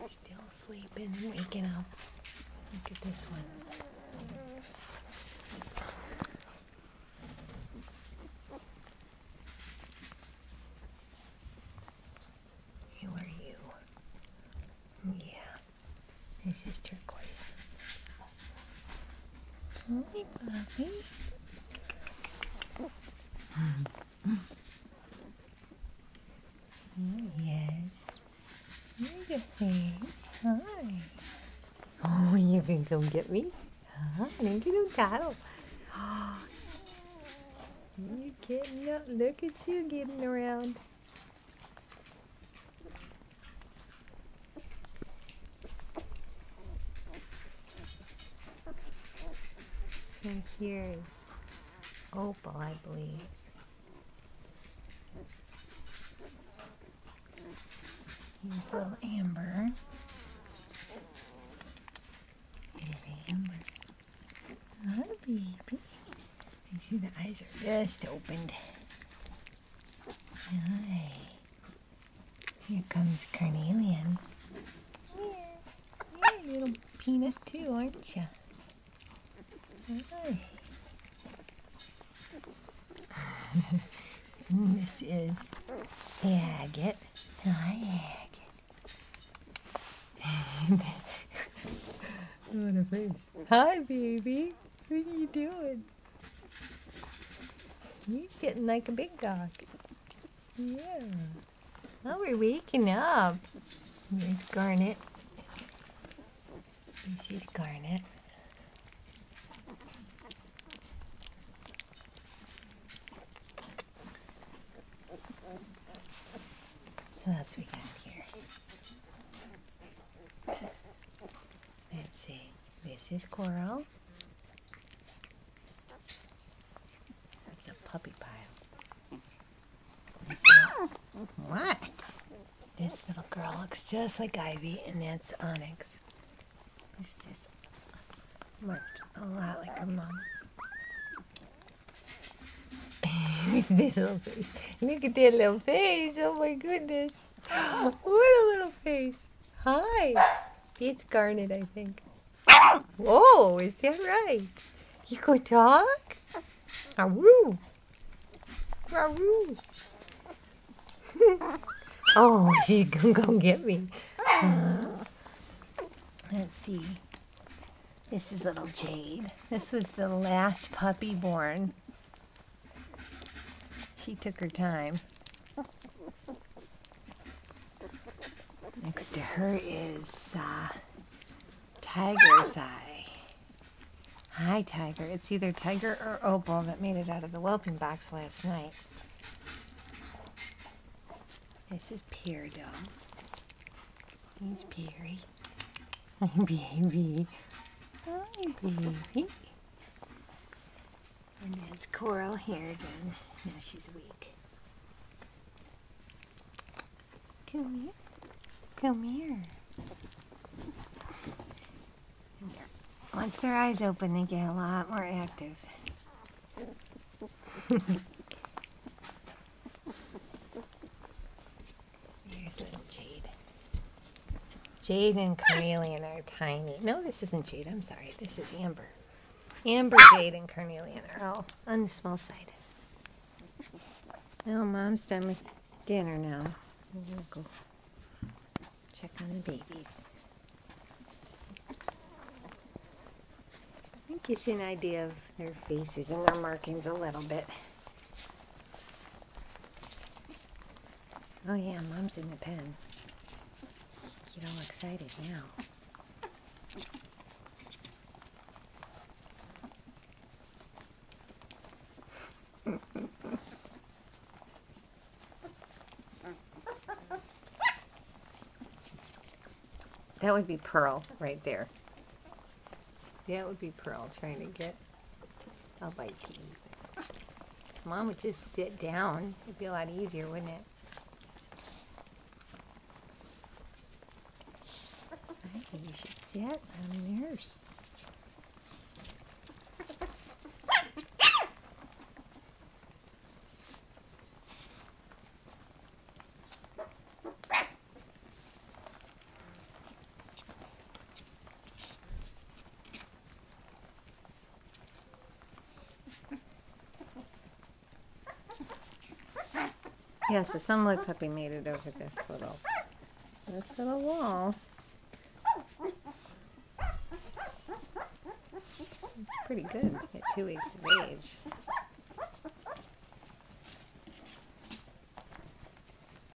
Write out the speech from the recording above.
Still sleeping and waking up. Look at this one. Who are you? Yeah, this is Turquoise. Hi, Bobby. Yes. Look at face. Hi. Oh, you can come get me? Huh? Look at him tattle. You getting up? Look at you getting around. This one here is Opal, I believe. Here's little Amber. Here's Amber. Hi, baby. I see the eyes are just opened. Hi. Here comes Carnelian. You're a little peanut too, aren't you? Hi. This is Agate. Hi, Agate. What a face. Hi, baby. What are you doing? You're sitting like a big dog. Yeah. Oh, we're waking up. Here's Garnet. This is Garnet. What else we got here? Let's see. This is Coral. That's a puppy pile. What? This little girl looks just like Ivy, and that's Onyx. It's just looked a lot like her mom. Who's this little face? Look at that little face. Oh my goodness. What a little face. Hi. It's Garnet, I think. Whoa, is that right? You can talk? Aroo. Aroo. Oh, she's gonna go get me. Let's see. This is little Jade. This was the last puppy born. She took her time. Next to her is Tiger's Eye. Hi, Tiger. It's either Tiger or Opal that made it out of the whelping box last night. This is Peridot. He's Perry. Hi, baby. Hi, baby. And that's Coral here again. Now she's weak. Come here. Come here. Come here. Once their eyes open, they get a lot more active. Here's little Jade. Jade and Carnelian are tiny. No, this isn't Jade. I'm sorry. This is Amber. Amber, Jade, and Carnelian are all on the small side. Well, Mom's done with dinner now. We'll go check on the babies. I think you see an idea of their faces and their markings a little bit. Oh yeah, Mom's in the pen. Get all excited now. That would be Pearl right there. That would be Pearl trying to get a bite to eat. Mom would just sit down. It'd be a lot easier, wouldn't it? I think you should sit. I'm a nurse. Yes, the sunlight puppy made it over this little wall. It's pretty good at 2 weeks of age.